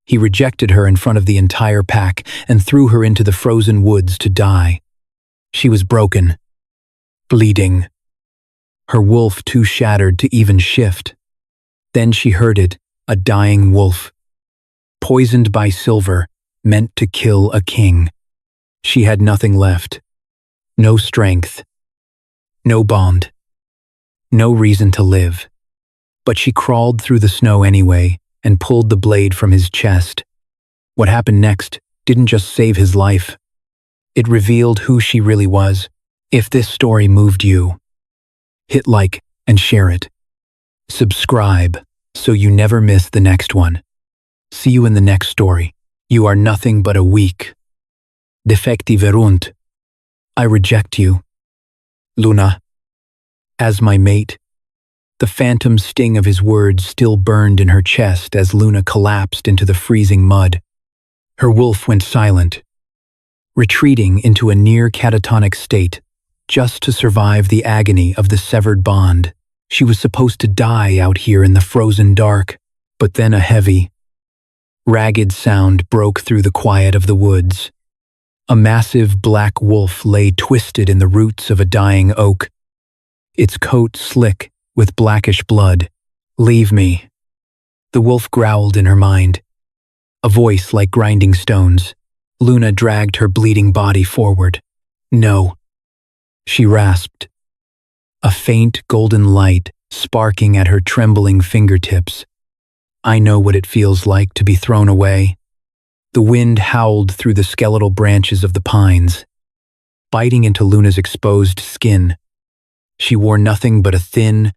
He rejected her in front of the entire pack and threw her into the frozen woods to die. She was broken, bleeding, her wolf too shattered to even shift. Then she heard it, a dying wolf, poisoned by silver, meant to kill a king. She had nothing left. No strength. No bond. No reason to live. But she crawled through the snow anyway and pulled the blade from his chest. What happened next didn't just save his life. It revealed who she really was. If this story moved you, hit like and share it. Subscribe so you never miss the next one. See you in the next story. You are nothing but a weak, defective Hund. I reject you, Luna, as my mate. The phantom sting of his words still burned in her chest as Luna collapsed into the freezing mud. Her wolf went silent, retreating into a near catatonic state, just to survive the agony of the severed bond. She was supposed to die out here in the frozen dark, but then a heavy, ragged sound broke through the quiet of the woods. A massive black wolf lay twisted in the roots of a dying oak, its coat slick with blackish blood. "Leave me," the wolf growled in her mind, a voice like grinding stones. Luna dragged her bleeding body forward. "No," she rasped, a faint golden light sparking at her trembling fingertips. "I know what it feels like to be thrown away." The wind howled through the skeletal branches of the pines, biting into Luna's exposed skin. She wore nothing but a thin,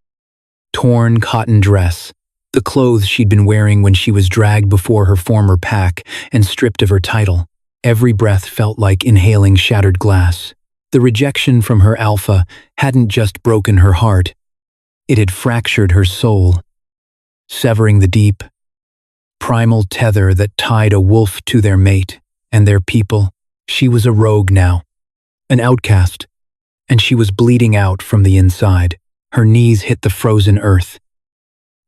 torn cotton dress, the clothes she'd been wearing when she was dragged before her former pack and stripped of her title. Every breath felt like inhaling shattered glass. The rejection from her alpha hadn't just broken her heart, it had fractured her soul, severing the deep, primal tether that tied a wolf to their mate and their people. She was a rogue now, an outcast, and she was bleeding out from the inside. Her knees hit the frozen earth,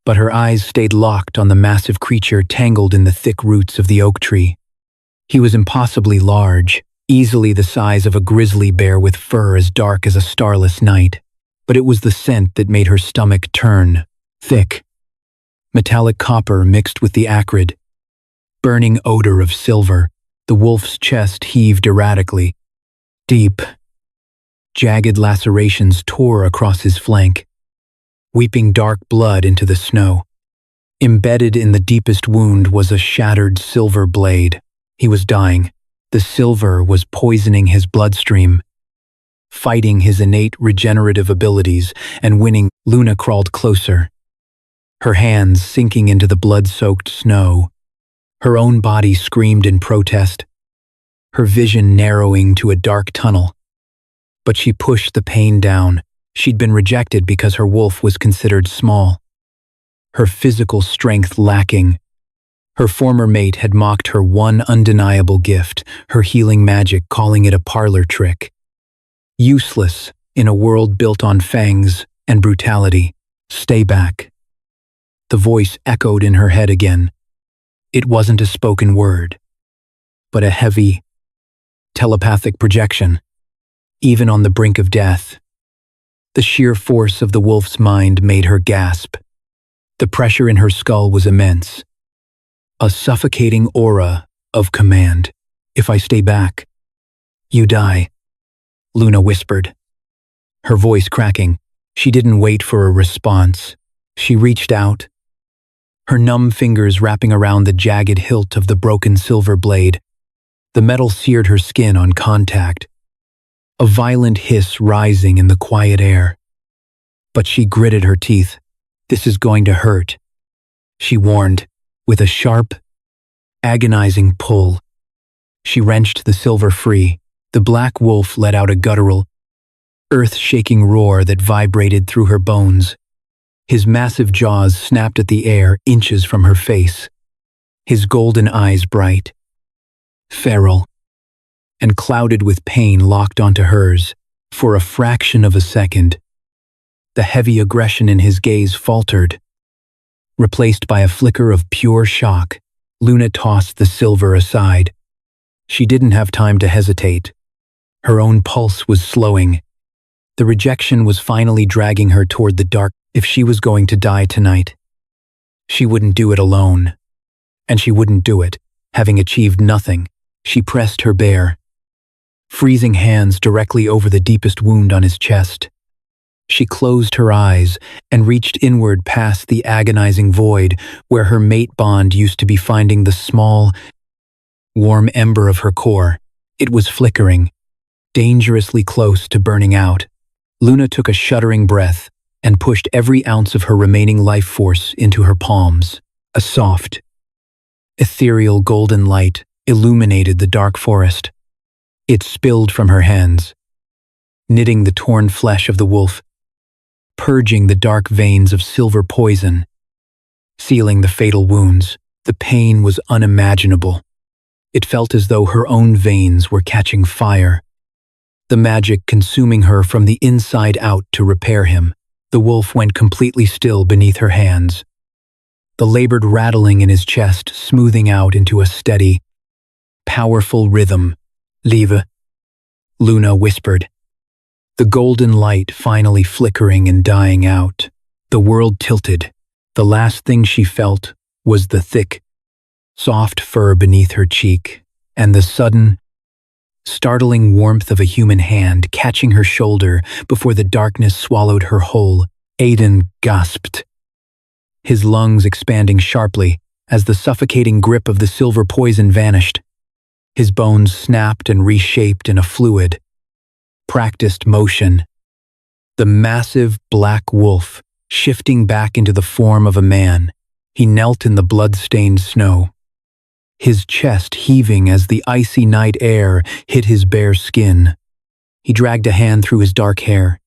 but her eyes stayed locked on the massive creature tangled in the thick roots of the oak tree. He was impossibly large, easily the size of a grizzly bear with fur as dark as a starless night. But it was the scent that made her stomach turn, thick, metallic copper mixed with the acrid, burning odor of silver. The wolf's chest heaved erratically. Deep, jagged lacerations tore across his flank, weeping dark blood into the snow. Embedded in the deepest wound was a shattered silver blade. He was dying. The silver was poisoning his bloodstream, fighting his innate regenerative abilities and winning. Luna crawled closer, her hands sinking into the blood-soaked snow. Her own body screamed in protest, her vision narrowing to a dark tunnel. But she pushed the pain down. She'd been rejected because her wolf was considered small, her physical strength lacking. Her former mate had mocked her one undeniable gift, her healing magic, calling it a parlor trick. Useless in a world built on fangs and brutality. "Stay back." The voice echoed in her head again. It wasn't a spoken word, but a heavy, telepathic projection, even on the brink of death. The sheer force of the wolf's mind made her gasp. The pressure in her skull was immense, a suffocating aura of command. "If I stay back, you die," Luna whispered, her voice cracking. She didn't wait for a response. She reached out, her numb fingers wrapping around the jagged hilt of the broken silver blade. The metal seared her skin on contact, a violent hiss rising in the quiet air. But she gritted her teeth. "This is going to hurt," she warned, with a sharp, agonizing pull. She wrenched the silver free. The black wolf let out a guttural, earth-shaking roar that vibrated through her bones. His massive jaws snapped at the air inches from her face, his golden eyes bright, feral, and clouded with pain locked onto hers. For a fraction of a second, the heavy aggression in his gaze faltered, replaced by a flicker of pure shock. Luna tossed the silver aside. She didn't have time to hesitate. Her own pulse was slowing. The rejection was finally dragging her toward the dark. If she was going to die tonight, she wouldn't do it alone. And she wouldn't do it, having achieved nothing. She pressed her bare, freezing hands directly over the deepest wound on his chest. She closed her eyes and reached inward past the agonizing void where her mate bond used to be, finding the small, warm ember of her core. It was flickering, dangerously close to burning out. Luna took a shuddering breath and pushed every ounce of her remaining life force into her palms. A soft, ethereal golden light illuminated the dark forest. It spilled from her hands, knitting the torn flesh of the wolf, purging the dark veins of silver poison, sealing the fatal wounds. The pain was unimaginable. It felt as though her own veins were catching fire, the magic consuming her from the inside out to repair him. The wolf went completely still beneath her hands, the labored rattling in his chest smoothing out into a steady, powerful rhythm. "Leave," Luna whispered, the golden light finally flickering and dying out. The world tilted. The last thing she felt was the thick, soft fur beneath her cheek, and the sudden, startling warmth of a human hand catching her shoulder before the darkness swallowed her whole. Aiden gasped, his lungs expanding sharply as the suffocating grip of the silver poison vanished. His bones snapped and reshaped in a fluid, practiced motion. The massive black wolf shifting back into the form of a man. He knelt in the blood-stained snow, his chest heaving as the icy night air hit his bare skin. He dragged a hand through his dark hair,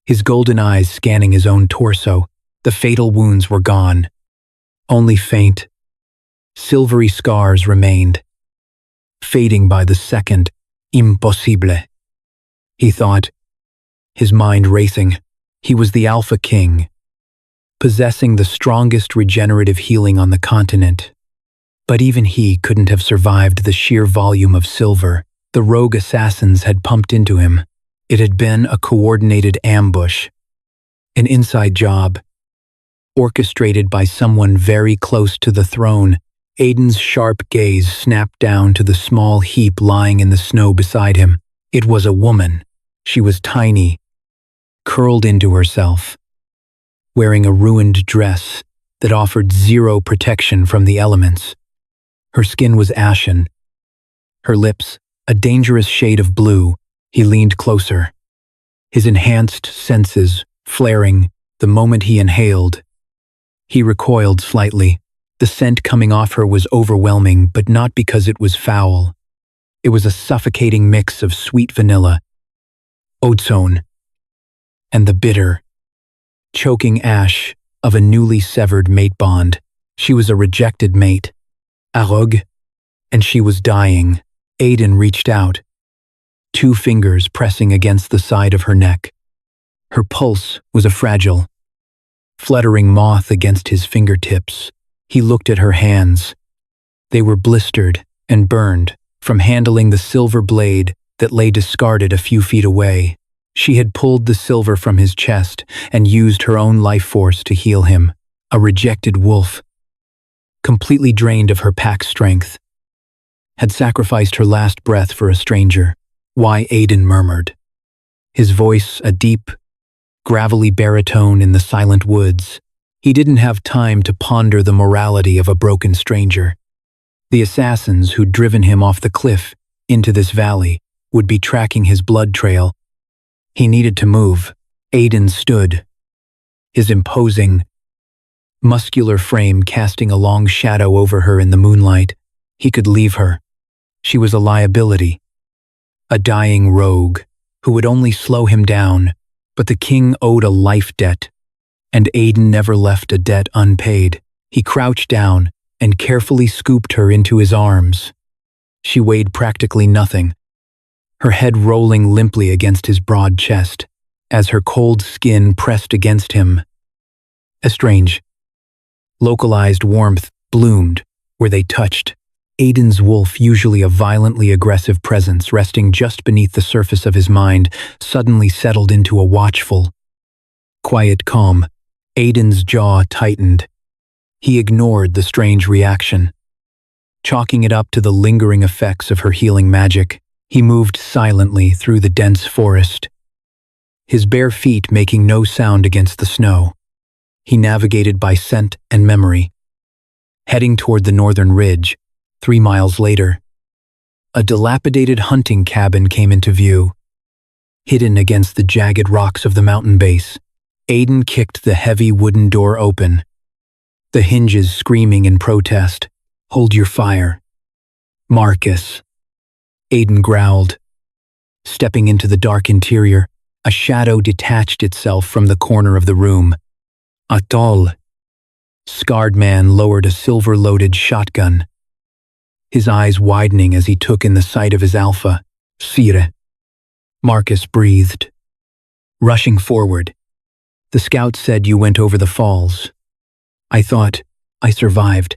his golden eyes scanning his own torso. The fatal wounds were gone. Only faint, silvery scars remained, fading by the second. Impossible, he thought, his mind racing. He was the Alpha King, possessing the strongest regenerative healing on the continent. But even he couldn't have survived the sheer volume of silver the rogue assassins had pumped into him. It had been a coordinated ambush, an inside job, orchestrated by someone very close to the throne. Aiden's sharp gaze snapped down to the small heap lying in the snow beside him. It was a woman. She was tiny, curled into herself, wearing a ruined dress that offered zero protection from the elements. Her skin was ashen, her lips a dangerous shade of blue. He leaned closer, his enhanced senses flaring the moment he inhaled. He recoiled slightly. The scent coming off her was overwhelming, but not because it was foul. It was a suffocating mix of sweet vanilla, ozone, and the bitter, choking ash of a newly severed mate bond. She was a rejected mate, Arog, and she was dying. Aiden reached out, 2 fingers pressing against the side of her neck. Her pulse was a fragile, fluttering moth against his fingertips. He looked at her hands. They were blistered and burned from handling the silver blade that lay discarded a few feet away. She had pulled the silver from his chest and used her own life force to heal him. A rejected wolf, completely drained of her pack strength, had sacrificed her last breath for a stranger. "Why?" Aiden murmured, his voice a deep, gravelly baritone in the silent woods. He didn't have time to ponder the morality of a broken stranger. The assassins who'd driven him off the cliff into this valley would be tracking his blood trail. He needed to move. Aiden stood, his imposing, muscular frame casting a long shadow over her in the moonlight. He could leave her. She was a liability, a dying rogue who would only slow him down, but the king owed a life debt, and Aiden never left a debt unpaid. He crouched down and carefully scooped her into his arms. She weighed practically nothing, her head rolling limply against his broad chest as her cold skin pressed against him. A strange, localized warmth bloomed where they touched. Aiden's wolf, usually a violently aggressive presence resting just beneath the surface of his mind, suddenly settled into a watchful, quiet calm. Aiden's jaw tightened. He ignored the strange reaction, chalking it up to the lingering effects of her healing magic. He moved silently through the dense forest, his bare feet making no sound against the snow. He navigated by scent and memory, heading toward the northern ridge. 3 miles later, a dilapidated hunting cabin came into view, hidden against the jagged rocks of the mountain base. Aiden kicked the heavy wooden door open, the hinges screaming in protest. "Hold your fire, Marcus," Aiden growled. Stepping into the dark interior, a shadow detached itself from the corner of the room. A tall, scarred man lowered a silver-loaded shotgun, his eyes widening as he took in the sight of his alpha. "Sire," Marcus breathed, rushing forward. "The scout said you went over the falls. I thought I survived."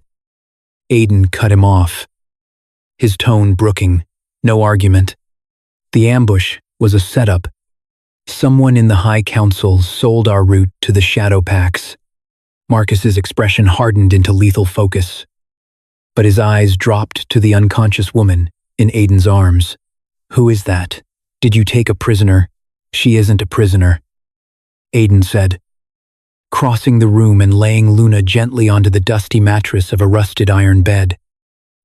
Aiden cut him off, his tone brooking, no argument. The ambush was a setup. Someone in the High Council sold our route to the Shadow Packs. Marcus's expression hardened into lethal focus, but his eyes dropped to the unconscious woman in Aiden's arms. "Who is that? Did you take a prisoner?" "She isn't a prisoner," Aiden said, crossing the room and laying Luna gently onto the dusty mattress of a rusted iron bed.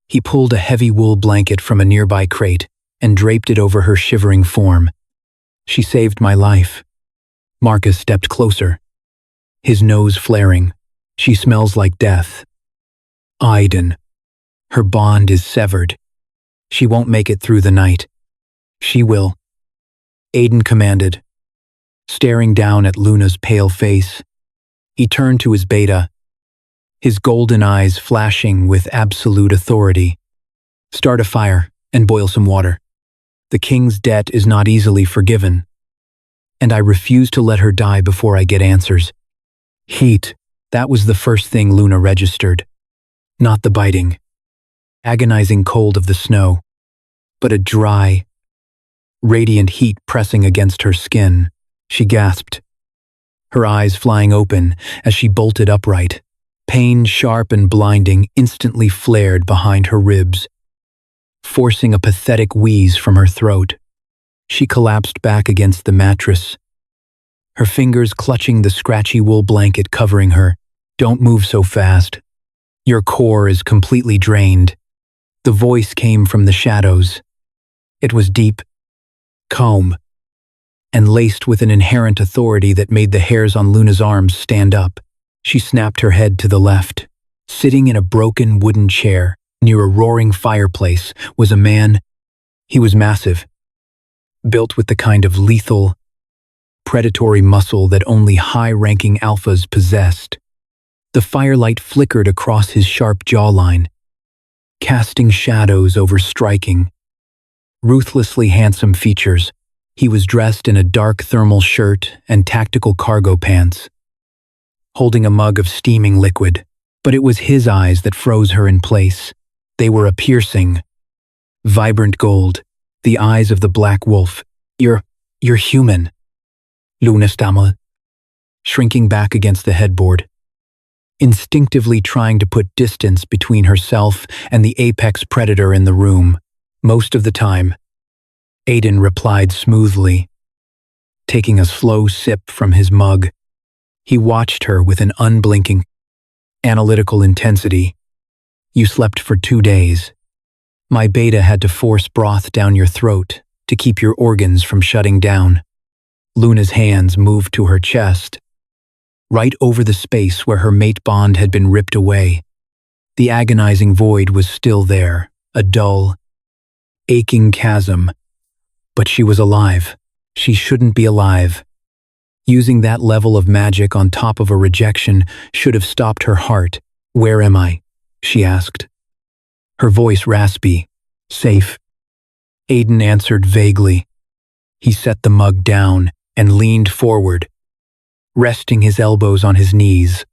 He pulled a heavy wool blanket from a nearby crate and draped it over her shivering form. "She saved my life." Marcus stepped closer, his nose flaring. "She smells like death." "Aiden, her bond is severed. She won't make it through the night." "She will," Aiden commanded, staring down at Luna's pale face. He turned to his beta, his golden eyes flashing with absolute authority. "Start a fire and boil some water. The king's debt is not easily forgiven, and I refuse to let her die before I get answers." Heat, that was the first thing Luna registered. Not the biting, agonizing cold of the snow, but a dry, radiant heat pressing against her skin. She gasped, her eyes flying open as she bolted upright. Pain, sharp and blinding, instantly flared behind her ribs, forcing a pathetic wheeze from her throat. She collapsed back against the mattress, her fingers clutching the scratchy wool blanket covering her. "Don't move so fast. Your core is completely drained." The voice came from the shadows. It was deep, calm, and laced with an inherent authority that made the hairs on Luna's arms stand up. She snapped her head to the left. Sitting in a broken wooden chair near a roaring fireplace was a man. He was massive, built with the kind of lethal, predatory muscle that only high-ranking alphas possessed. The firelight flickered across his sharp jawline, casting shadows over striking, ruthlessly handsome features. He was dressed in a dark thermal shirt and tactical cargo pants, holding a mug of steaming liquid. But it was his eyes that froze her in place. They were a piercing, vibrant gold, the eyes of the black wolf. You're human," Luna stammered, shrinking back against the headboard, instinctively trying to put distance between herself and the apex predator in the room. "Most of the time," Aiden replied smoothly, taking a slow sip from his mug. He watched her with an unblinking, analytical intensity. "You slept for 2 days. My beta had to force broth down your throat to keep your organs from shutting down." Luna's hands moved to her chest, right over the space where her mate bond had been ripped away. The agonizing void was still there, a dull, aching chasm. But she was alive. She shouldn't be alive. Using that level of magic on top of a rejection should have stopped her heart. "Where am I?" she asked, her voice raspy. "Safe," Aiden answered vaguely. He set the mug down and leaned forward, resting his elbows on his knees.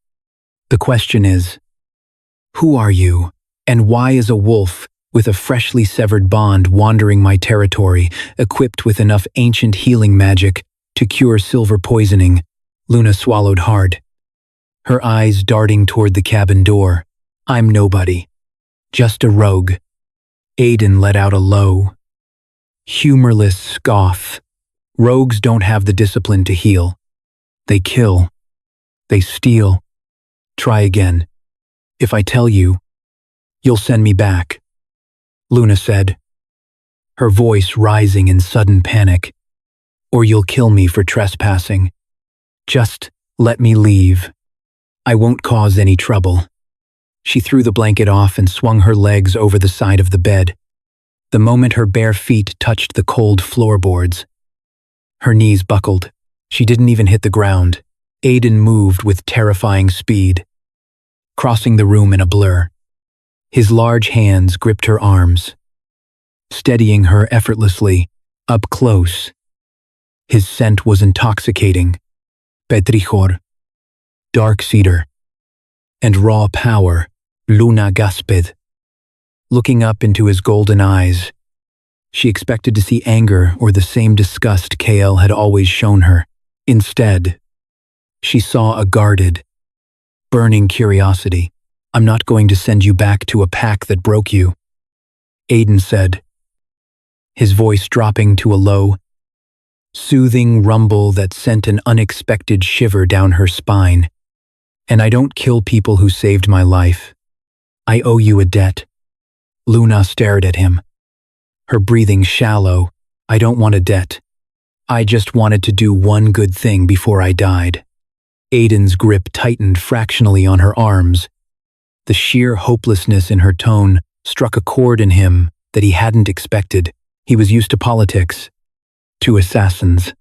"The question is, who are you?" And why is a wolf, with a freshly severed bond wandering my territory, equipped with enough ancient healing magic to cure silver poisoning? Luna swallowed hard, her eyes darting toward the cabin door. I'm nobody. Just a rogue. Aiden let out a low, humorless scoff. Rogues don't have the discipline to heal. They kill. They steal. Try again. If I tell you, you'll send me back, Luna said, her voice rising in sudden panic. Or you'll kill me for trespassing. Just let me leave. I won't cause any trouble. She threw the blanket off and swung her legs over the side of the bed. The moment her bare feet touched the cold floorboards, her knees buckled. She didn't even hit the ground. Aiden moved with terrifying speed, crossing the room in a blur. His large hands gripped her arms, steadying her effortlessly, up close. His scent was intoxicating. Petrichor, dark cedar, and raw power. Luna gasped, looking up into his golden eyes. She expected to see anger or the same disgust KL had always shown her. Instead, she saw a guarded, burning curiosity. I'm not going to send you back to a pack that broke you, Aiden said, his voice dropping to a low, soothing rumble that sent an unexpected shiver down her spine. And I don't kill people who saved my life. I owe you a debt. Luna stared at him, her breathing shallow. I don't want a debt. I just wanted to do one good thing before I died. Aiden's grip tightened fractionally on her arms. The sheer hopelessness in her tone struck a chord in him that he hadn't expected. He was used to politics, to assassins,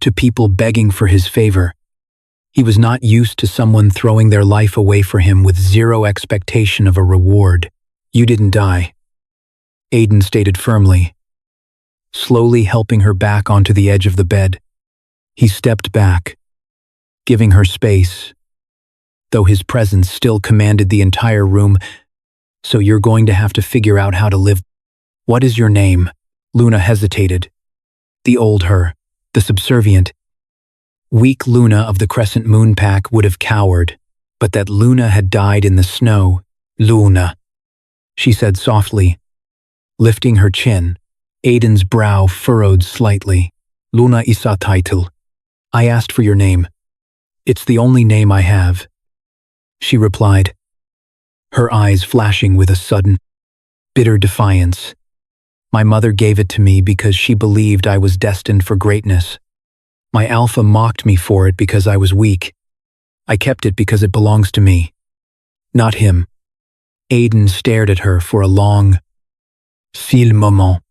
to people begging for his favor. He was not used to someone throwing their life away for him with zero expectation of a reward. You didn't die, Aiden stated firmly, slowly helping her back onto the edge of the bed. He stepped back, giving her space, though his presence still commanded the entire room. So you're going to have to figure out how to live. What is your name? Luna hesitated. The old her, the subservient, weak Luna of the Crescent Moon Pack would have cowered, but that Luna had died in the snow. Luna, she said softly, lifting her chin. Aiden's brow furrowed slightly. Luna isa title. I asked for your name. It's the only name I have, she replied, her eyes flashing with a sudden, bitter defiance. My mother gave it to me because she believed I was destined for greatness. My alpha mocked me for it because I was weak. I kept it because it belongs to me, not him. Aiden stared at her for a long, still moment.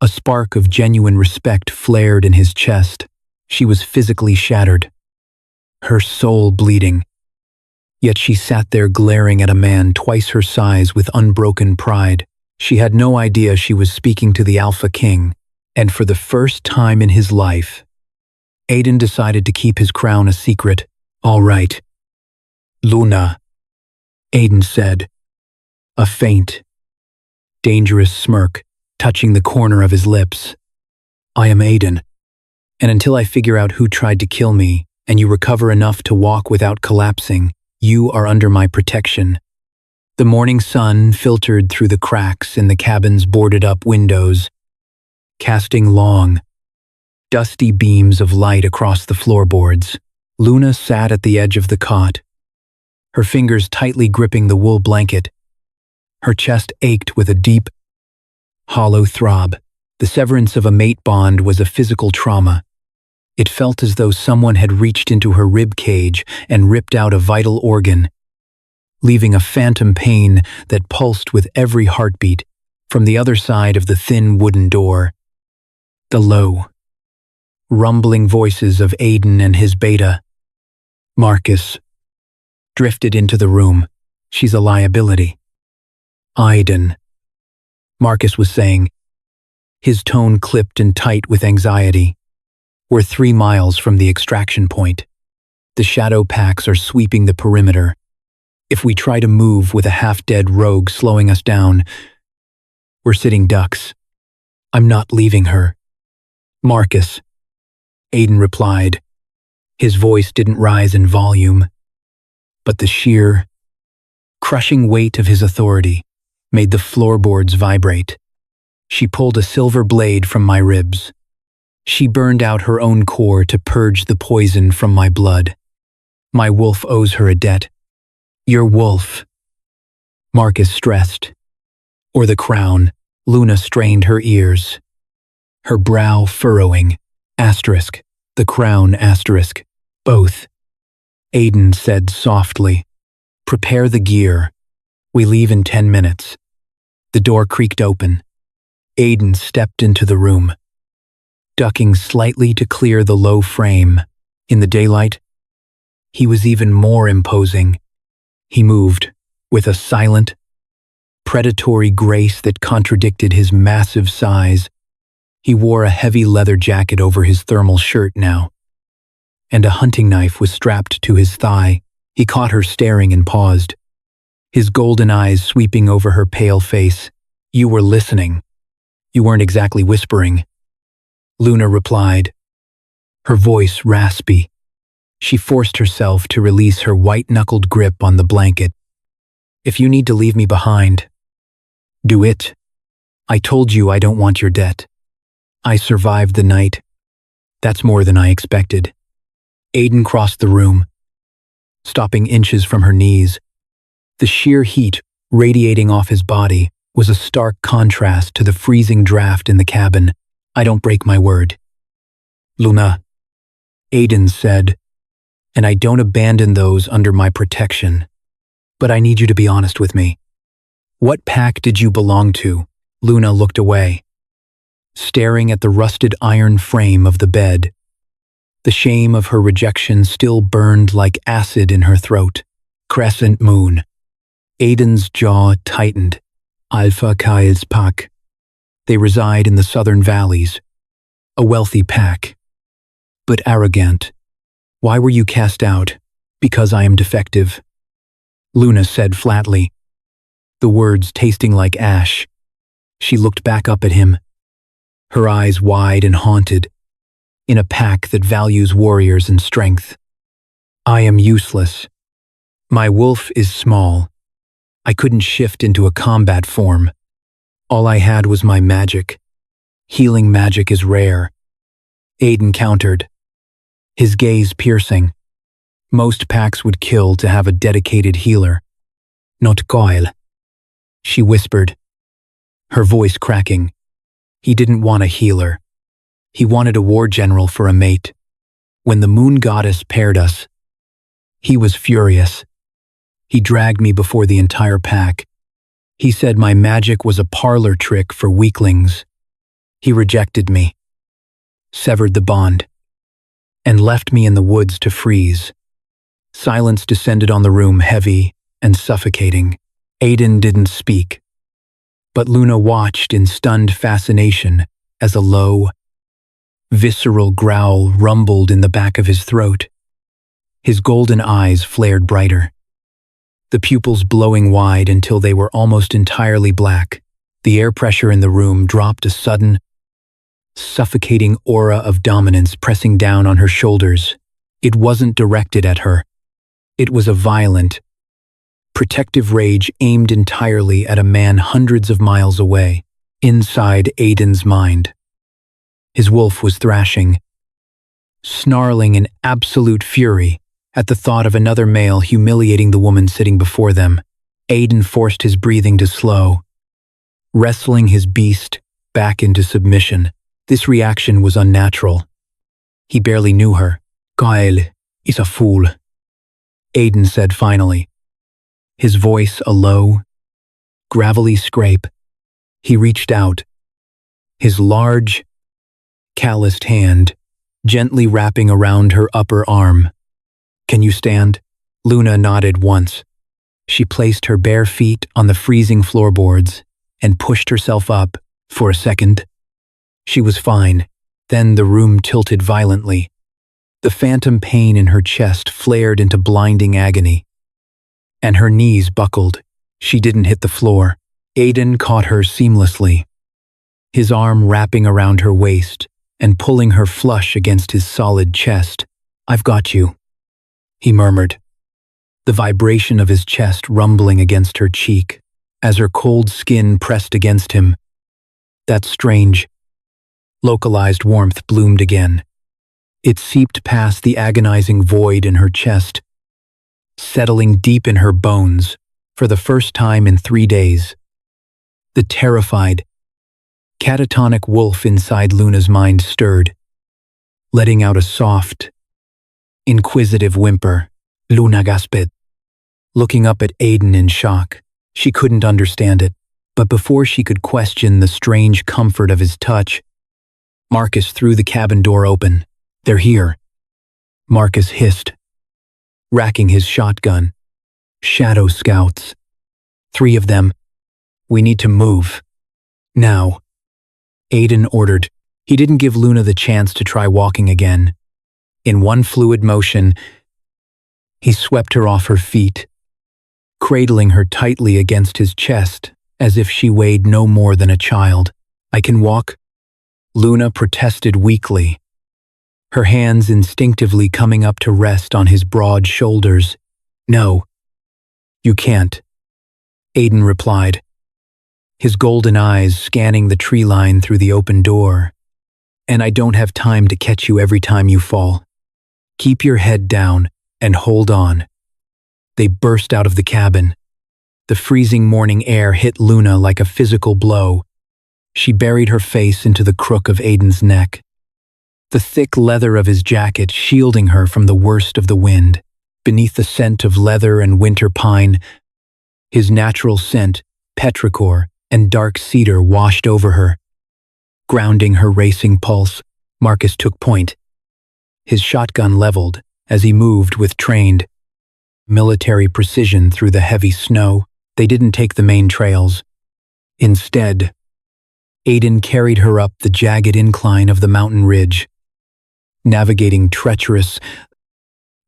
A spark of genuine respect flared in his chest. She was physically shattered, her soul bleeding. Yet she sat there glaring at a man twice her size with unbroken pride. She had no idea she was speaking to the Alpha King, and for the first time in his life, Aiden decided to keep his crown a secret. All right, Luna, Aiden said, a faint, dangerous smirk touching the corner of his lips. I am Aiden, and until I figure out who tried to kill me and you recover enough to walk without collapsing, you are under my protection. The morning sun filtered through the cracks in the cabin's boarded-up windows, casting long, dusty beams of light across the floorboards. Luna sat at the edge of the cot, her fingers tightly gripping the wool blanket. Her chest ached with a deep, hollow throb. The severance of a mate bond was a physical trauma. It felt as though someone had reached into her rib cage and ripped out a vital organ, leaving a phantom pain that pulsed with every heartbeat. From the other side of the thin wooden door, the low, rumbling voices of Aiden and his beta, Marcus, drifted into the room. She's a liability. Aiden, Marcus was saying, his tone clipped and tight with anxiety. We're 3 miles from the extraction point. The shadow packs are sweeping the perimeter, If we try to move with a half-dead rogue slowing us down, we're sitting ducks. I'm not leaving her. Marcus, Aiden replied. His voice didn't rise in volume, but the sheer, crushing weight of his authority made the floorboards vibrate. She pulled a silver blade from my ribs. She burned out her own core to purge the poison from my blood. My wolf owes her a debt. Your wolf. Marcus stressed. Or the crown. Luna strained her ears. Her brow furrowing. Asterisk. The crown asterisk. Both. Aiden said softly. Prepare the gear. We leave in 10 minutes. The door creaked open. Aiden stepped into the room, ducking slightly to clear the low frame. In the daylight, he was even more imposing. He moved with a silent, predatory grace that contradicted his massive size. He wore a heavy leather jacket over his thermal shirt now, and a hunting knife was strapped to his thigh. He caught her staring and paused, his golden eyes sweeping over her pale face. You were listening. You weren't exactly whispering. Luna replied, her voice raspy. She forced herself to release her white-knuckled grip on the blanket. If you need to leave me behind, do it. I told you I don't want your debt. I survived the night. That's more than I expected. Aiden crossed the room, stopping inches from her knees. The sheer heat radiating off his body was a stark contrast to the freezing draft in the cabin. I don't break my word. Luna, Aiden said, and I don't abandon those under my protection. But I need you to be honest with me. What pack did you belong to? Luna looked away, staring at the rusted iron frame of the bed. The shame of her rejection still burned like acid in her throat. Crescent Moon. Aiden's jaw tightened. Alpha Kyle's pack. They reside in the southern valleys. A wealthy pack. But arrogant. Why were you cast out? Because I am defective. Luna said flatly, the words tasting like ash. She looked back up at him, her eyes wide and haunted, in a pack that values warriors and strength. I am useless. My wolf is small. I couldn't shift into a combat form. All I had was my magic. Healing magic is rare. Aiden countered, his gaze piercing. Most packs would kill to have a dedicated healer. Not Kyle. She whispered, her voice cracking. He didn't want a healer. He wanted a war general for a mate. When the moon goddess paired us, he was furious. He dragged me before the entire pack. He said my magic was a parlor trick for weaklings. He rejected me, severed the bond, and left me in the woods to freeze. Silence descended on the room, heavy and suffocating. Aiden didn't speak, but Luna watched in stunned fascination as a low, visceral growl rumbled in the back of his throat. His golden eyes flared brighter, the pupils blowing wide until they were almost entirely black. The air pressure in the room dropped, a sudden, suffocating aura of dominance pressing down on her shoulders. It wasn't directed at her. It was a violent, protective rage aimed entirely at a man hundreds of miles away, inside Aiden's mind. His wolf was thrashing, snarling in absolute fury at the thought of another male humiliating the woman sitting before them. Aiden forced his breathing to slow, wrestling his beast back into submission. This reaction was unnatural. He barely knew her. Kyle is a fool, Aiden said finally, his voice a low, gravelly scrape. He reached out, his large, calloused hand gently wrapping around her upper arm. Can you stand? Luna nodded once. She placed her bare feet on the freezing floorboards and pushed herself up. For a second, she was fine. Then the room tilted violently. The phantom pain in her chest flared into blinding agony. and her knees buckled. She didn't hit the floor. Aiden caught her seamlessly, his arm wrapping around her waist and pulling her flush against his solid chest. "I've got you," he murmured, the vibration of his chest rumbling against her cheek as her cold skin pressed against him. That strange, localized warmth bloomed again. It seeped past the agonizing void in her chest, settling deep in her bones for the first time in 3 days. The terrified, catatonic wolf inside Luna's mind stirred, letting out a soft, inquisitive whimper. Luna gasped, looking up at Aiden in shock. She couldn't understand it, but before she could question the strange comfort of his touch, Marcus threw the cabin door open. "They're here," Marcus hissed, racking his shotgun. "Shadow scouts. 3 of them. We need to move. Now," Aiden ordered. He didn't give Luna the chance to try walking again. In one fluid motion, he swept her off her feet, cradling her tightly against his chest as if she weighed no more than a child. "I can walk," Luna protested weakly, her hands instinctively coming up to rest on his broad shoulders. "No, you can't," Aiden replied, his golden eyes scanning the tree line through the open door. "And I don't have time to catch you every time you fall. Keep your head down and hold on." They burst out of the cabin. The freezing morning air hit Luna like a physical blow. She buried her face into the crook of Aiden's neck, the thick leather of his jacket shielding her from the worst of the wind. Beneath the scent of leather and winter pine, his natural scent, petrichor and dark cedar, washed over her, grounding her racing pulse. Marcus took point, his shotgun leveled as he moved with trained, military precision through the heavy snow. They didn't take the main trails. Instead, Aiden carried her up the jagged incline of the mountain ridge, navigating treacherous,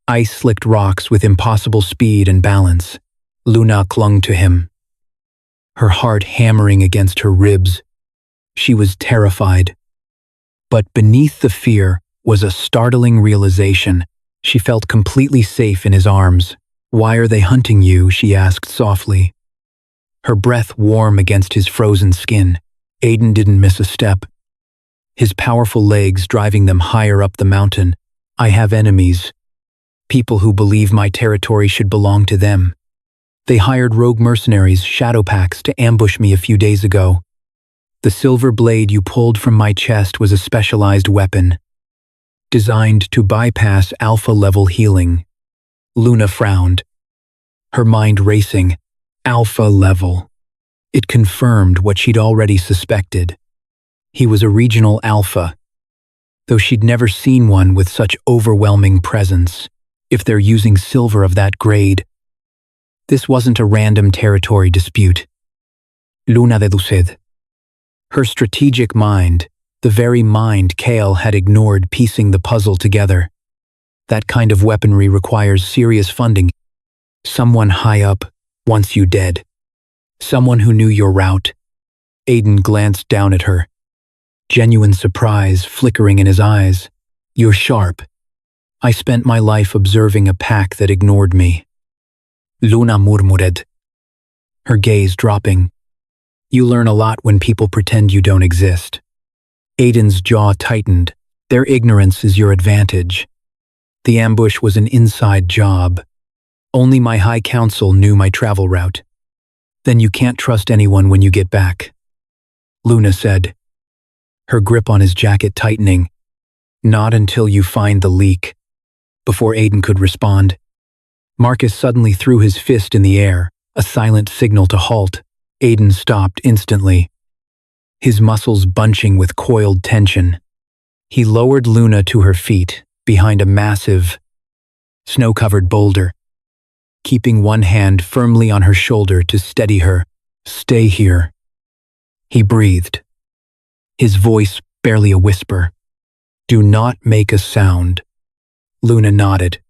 ice-slicked rocks with impossible speed and balance. Luna clung to him, her heart hammering against her ribs. She was terrified. But beneath the fear was a startling realization. She felt completely safe in his arms. "Why are they hunting you?" she asked softly, her breath warm against his frozen skin. Aiden didn't miss a step, his powerful legs driving them higher up the mountain. "I have enemies, people who believe my territory should belong to them. They hired rogue mercenaries, shadow packs, to ambush me a few days ago. The silver blade you pulled from my chest was a specialized weapon, designed to bypass alpha-level healing." Luna frowned, her mind racing. Alpha level. It confirmed what she'd already suspected. He was a regional alpha, though she'd never seen one with such overwhelming presence. If they're using silver of that grade, this wasn't a random territory dispute. Luna deduced. Her strategic mind, the very mind Kale had ignored, piecing the puzzle together. That kind of weaponry requires serious funding. Someone high up wants you dead. Someone who knew your route. Aiden glanced down at her, genuine surprise flickering in his eyes. "You're sharp. I spent my life observing a pack that ignored me." Luna murmured, her gaze dropping. "You learn a lot when people pretend you don't exist." Aiden's jaw tightened. "Their ignorance is your advantage. The ambush was an inside job. Only my high council knew my travel route. Then you can't trust anyone when you get back," Luna said, her grip on his jacket tightening. "Not until you find the leak." Before Aiden could respond, Marcus suddenly threw his fist in the air, a silent signal to halt. Aiden stopped instantly, his muscles bunching with coiled tension. He lowered Luna to her feet behind a massive, snow-covered boulder, keeping one hand firmly on her shoulder to steady her. "Stay here," he breathed, his voice barely a whisper. "Do not make a sound." Luna nodded,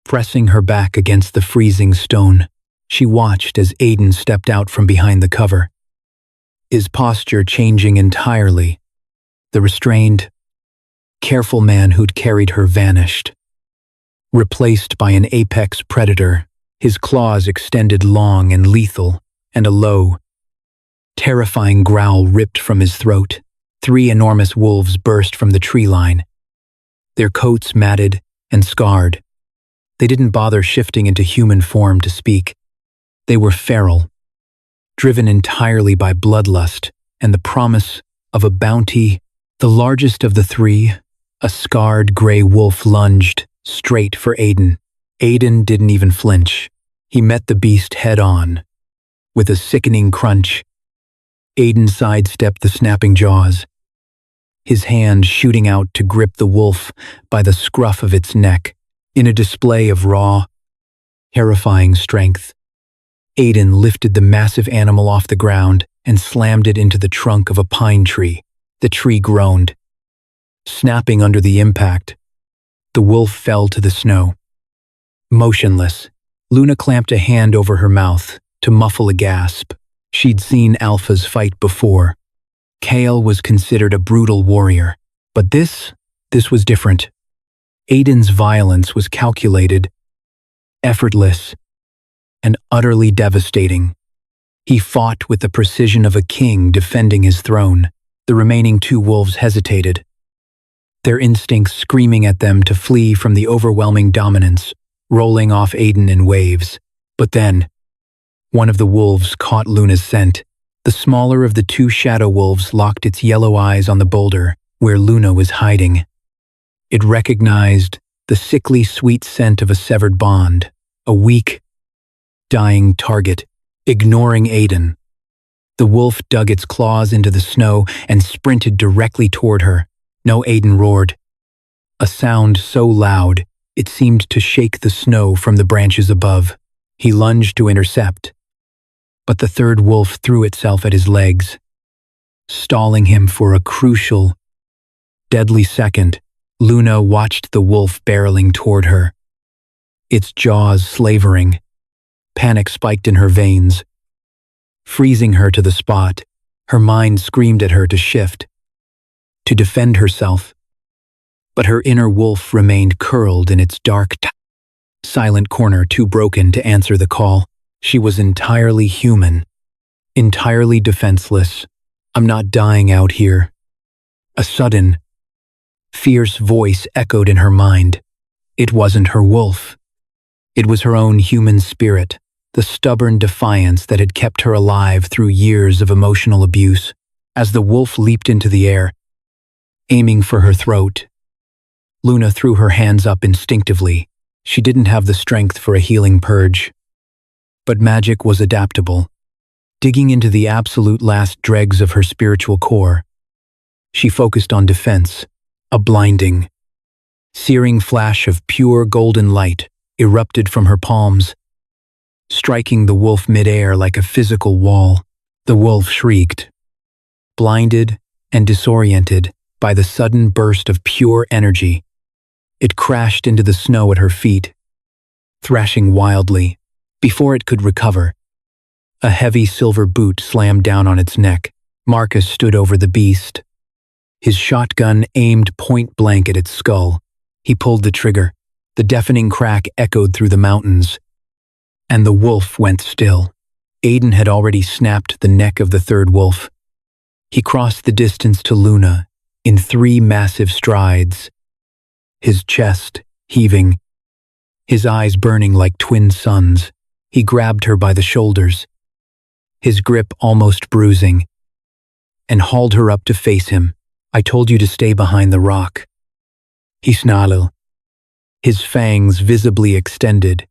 pressing her back against the freezing stone. She watched as Aiden stepped out from behind the cover, his posture changing entirely. The restrained, careful man who'd carried her vanished. Replaced by an apex predator, his claws extended long and lethal, and a low, terrifying growl ripped from his throat. 3 enormous wolves burst from the tree line, their coats matted and scarred. They didn't bother shifting into human form to speak. They were feral, driven entirely by bloodlust and the promise of a bounty. The largest of the 3, a scarred gray wolf, lunged straight for Aiden. Aiden didn't even flinch. He met the beast head-on. With a sickening crunch, Aiden sidestepped the snapping jaws, his hand shooting out to grip the wolf by the scruff of its neck. In a display of raw, terrifying strength, Aiden lifted the massive animal off the ground and slammed it into the trunk of a pine tree. The tree groaned, snapping under the impact. The wolf fell to the snow. Motionless, Luna clamped a hand over her mouth to muffle a gasp. She'd seen alphas fight before. Kale was considered a brutal warrior, but this was different. Aiden's violence was calculated, effortless, and utterly devastating. He fought with the precision of a king defending his throne. The remaining 2 wolves hesitated, their instincts screaming at them to flee from the overwhelming dominance, rolling off Aiden in waves. But then, one of the wolves caught Luna's scent. The smaller of the 2 shadow wolves locked its yellow eyes on the boulder where Luna was hiding. It recognized the sickly sweet scent of a severed bond, a weak, dying target. Ignoring Aiden, the wolf dug its claws into the snow and sprinted directly toward her. No, Aiden roared, a sound so loud it seemed to shake the snow from the branches above. He lunged to intercept, but the 3rd wolf threw itself at his legs, stalling him for a crucial, deadly second. Luna watched the wolf barreling toward her, its jaws slavering. Panic spiked in her veins, freezing her to the spot. Her mind screamed at her to shift, to defend herself. But her inner wolf remained curled in its dark, silent corner, too broken to answer the call. She was entirely human, entirely defenseless. "I'm not dying out here." A sudden, fierce voice echoed in her mind. It wasn't her wolf. It was her own human spirit, the stubborn defiance that had kept her alive through years of emotional abuse. As the wolf leaped into the air, aiming for her throat, Luna threw her hands up instinctively. She didn't have the strength for a healing purge. But magic was adaptable. Digging into the absolute last dregs of her spiritual core, she focused on defense. A blinding, searing flash of pure golden light erupted from her palms, striking the wolf midair like a physical wall. The wolf shrieked, blinded and disoriented by the sudden burst of pure energy. It crashed into the snow at her feet, thrashing wildly. Before it could recover, a heavy silver boot slammed down on its neck. Marcus stood over the beast, his shotgun aimed point-blank at its skull. He pulled the trigger. The deafening crack echoed through the mountains, and the wolf went still. Aiden had already snapped the neck of the 3rd wolf. He crossed the distance to Luna in 3 massive strides, his chest heaving, his eyes burning like twin suns. He grabbed her by the shoulders, his grip almost bruising, and hauled her up to face him. "I told you to stay behind the rock," he snarled, his fangs visibly extended,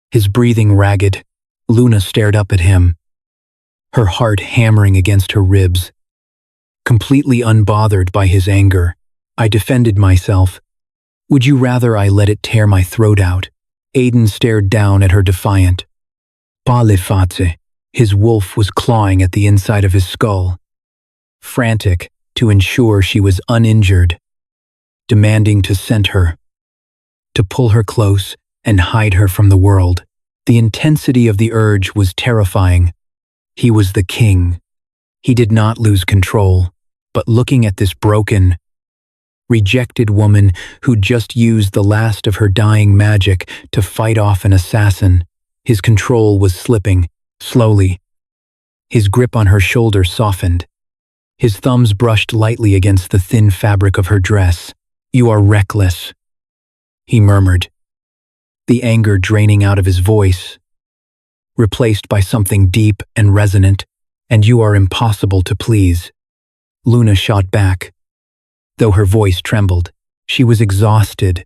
his breathing ragged. Luna stared up at him, her heart hammering against her ribs, completely unbothered by his anger. "I defended myself. Would you rather I let it tear my throat out?" Aiden stared down at her defiant. "Pas le face." His wolf was clawing at the inside of his skull, frantic to ensure she was uninjured, demanding to scent her, to pull her close and hide her from the world. The intensity of the urge was terrifying. He was the king. He did not lose control, but looking at this broken, rejected woman who just used the last of her dying magic to fight off an assassin, his control was slipping, slowly. His grip on her shoulder softened. His thumbs brushed lightly against the thin fabric of her dress. "You are reckless," he murmured, the anger draining out of his voice, replaced by something deep and resonant. "And you are impossible to please." Luna shot back. Though her voice trembled, she was exhausted.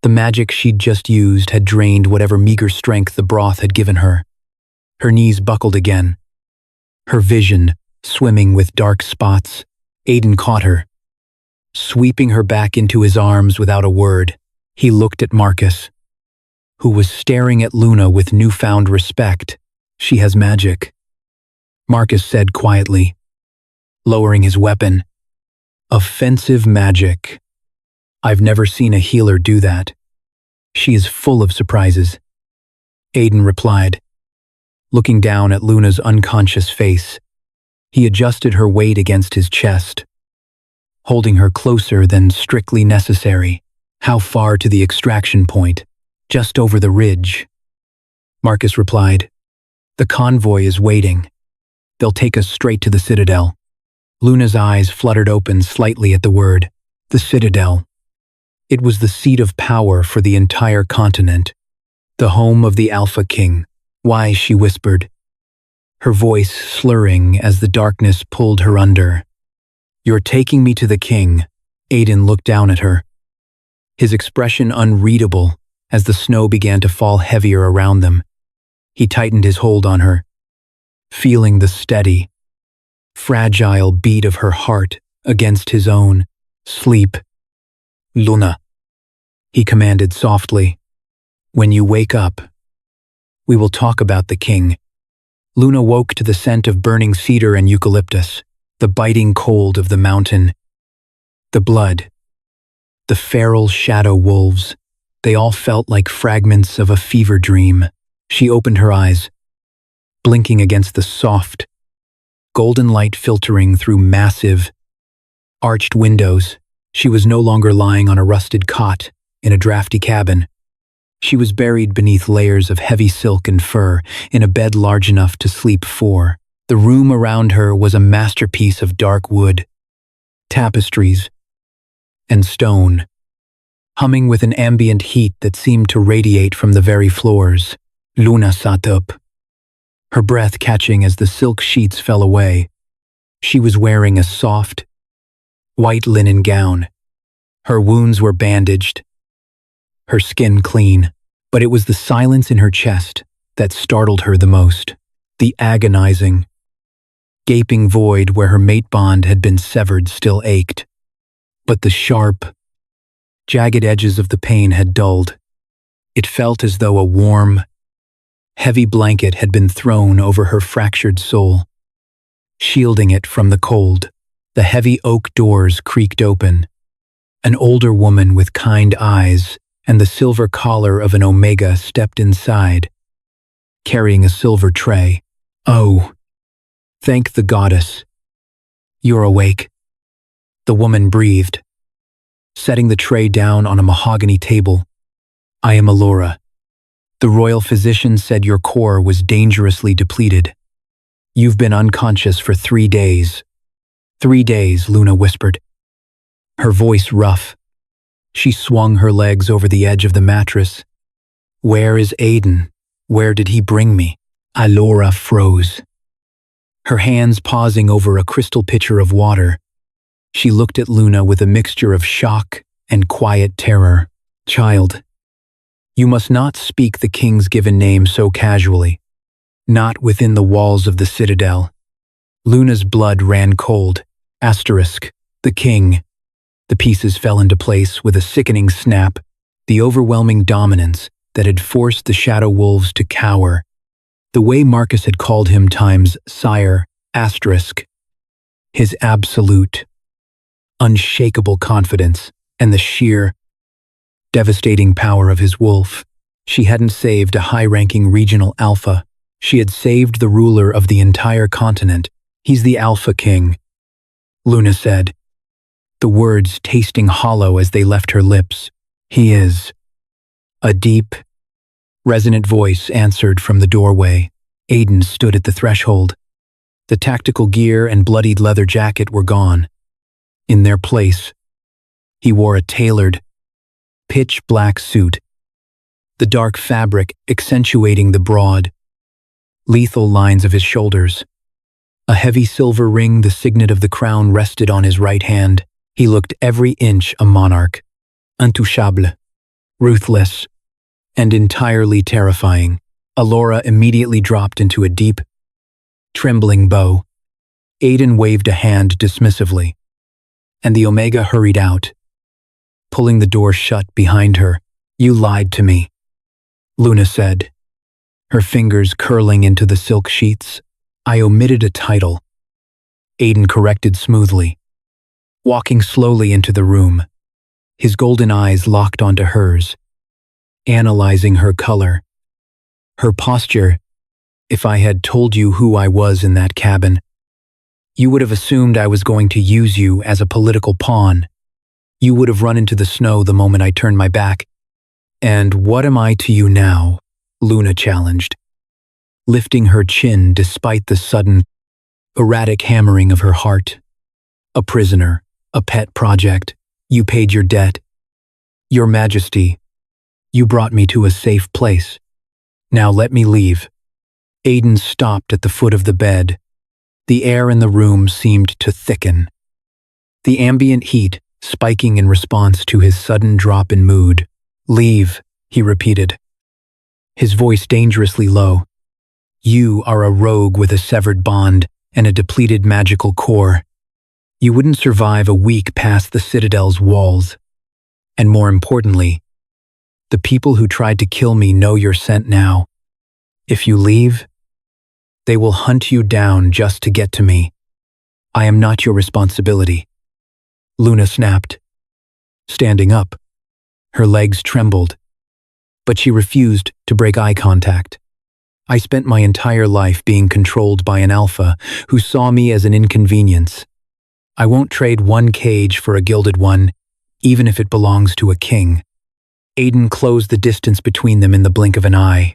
The magic she'd just used had drained whatever meager strength the broth had given her. Her knees buckled again, her vision swimming with dark spots. Aiden caught her, sweeping her back into his arms without a word. He looked at Marcus, who was staring at Luna with newfound respect. "She has magic," Marcus said quietly, lowering his weapon. "Offensive magic. I've never seen a healer do that. She is full of surprises," Aiden replied, looking down at Luna's unconscious face. He adjusted her weight against his chest, holding her closer than strictly necessary. "How far to the extraction point?" "Just over the ridge," Marcus replied. "The convoy is waiting. They'll take us straight to the Citadel." Luna's eyes fluttered open slightly at the word, the Citadel. It was the seat of power for the entire continent, the home of the Alpha King. "Why?" she whispered, her voice slurring as the darkness pulled her under. "You're taking me to the king." Aiden looked down at her, his expression unreadable as the snow began to fall heavier around them. He tightened his hold on her, feeling the steady, fragile beat of her heart against his own. "Sleep, Luna," he commanded softly. "When you wake up, we will talk about the king." Luna woke to the scent of burning cedar and eucalyptus, the biting cold of the mountain, the blood, the feral shadow wolves. They all felt like fragments of a fever dream. She opened her eyes, blinking against the soft, golden light filtering through massive, arched windows. She was no longer lying on a rusted cot in a drafty cabin. She was buried beneath layers of heavy silk and fur in a bed large enough to sleep four. The room around her was a masterpiece of dark wood, tapestries, and stone, humming with an ambient heat that seemed to radiate from the very floors. Luna sat up, her breath catching as the silk sheets fell away. She was wearing a soft, white linen gown. Her wounds were bandaged, her skin clean, but it was the silence in her chest that startled her the most. The agonizing, gaping void where her mate bond had been severed still ached, but the sharp, jagged edges of the pain had dulled. It felt as though a warm, heavy blanket had been thrown over her fractured soul, shielding it from the cold. The heavy oak doors creaked open. An older woman with kind eyes and the silver collar of an omega stepped inside, carrying a silver tray. "Oh, thank the goddess. You're awake," the woman breathed, setting the tray down on a mahogany table. "I am Alora. The royal physician said your core was dangerously depleted. You've been unconscious for 3 days. 3 days, Luna whispered, her voice rough. She swung her legs over the edge of the mattress. "Where is Aiden? Where did he bring me?" Alora froze, her hands pausing over a crystal pitcher of water. She looked at Luna with a mixture of shock and quiet terror. "Child, you must not speak the king's given name so casually. Not within the walls of the citadel." Luna's blood ran cold. Asterisk. The king. The pieces fell into place with a sickening snap, the overwhelming dominance that had forced the shadow wolves to cower. The way Marcus had called him times sire, asterisk. His absolute, unshakable confidence and the sheer, devastating power of his wolf. She hadn't saved a high-ranking regional alpha. She had saved the ruler of the entire continent. He's the Alpha King, Luna said, the words tasting hollow as they left her lips. He is. A deep, resonant voice answered from the doorway. Aiden stood at the threshold. The tactical gear and bloodied leather jacket were gone. In their place, he wore a tailored, pitch-black suit, the dark fabric accentuating the broad, lethal lines of his shoulders. A heavy silver ring, the signet of the crown, rested on his right hand. He looked every inch a monarch, intouchable, ruthless, and entirely terrifying. Alora immediately dropped into a deep, trembling bow. Aiden waved a hand dismissively, and the Omega hurried out, pulling the door shut behind her. You lied to me, Luna said, her fingers curling into the silk sheets. I omitted a title. Aiden corrected smoothly, walking slowly into the room, his golden eyes locked onto hers, analyzing her color, her posture. If I had told you who I was in that cabin, you would have assumed I was going to use you as a political pawn. You would have run into the snow the moment I turned my back. And what am I to you now? Luna challenged, lifting her chin despite the sudden, erratic hammering of her heart. A prisoner, a pet project. You paid your debt. Your Majesty, you brought me to a safe place. Now let me leave. Aiden stopped at the foot of the bed. The air in the room seemed to thicken, the ambient heat spiking in response to his sudden drop in mood. Leave, he repeated, his voice dangerously low. You are a rogue with a severed bond and a depleted magical core. You wouldn't survive a week past the Citadel's walls. And more importantly, the people who tried to kill me know you're sent now. If you leave, they will hunt you down just to get to me. I am not your responsibility. Luna snapped, standing up. Her legs trembled, but she refused to break eye contact. I spent my entire life being controlled by an alpha who saw me as an inconvenience. I won't trade one cage for a gilded one, even if it belongs to a king. Aiden closed the distance between them in the blink of an eye.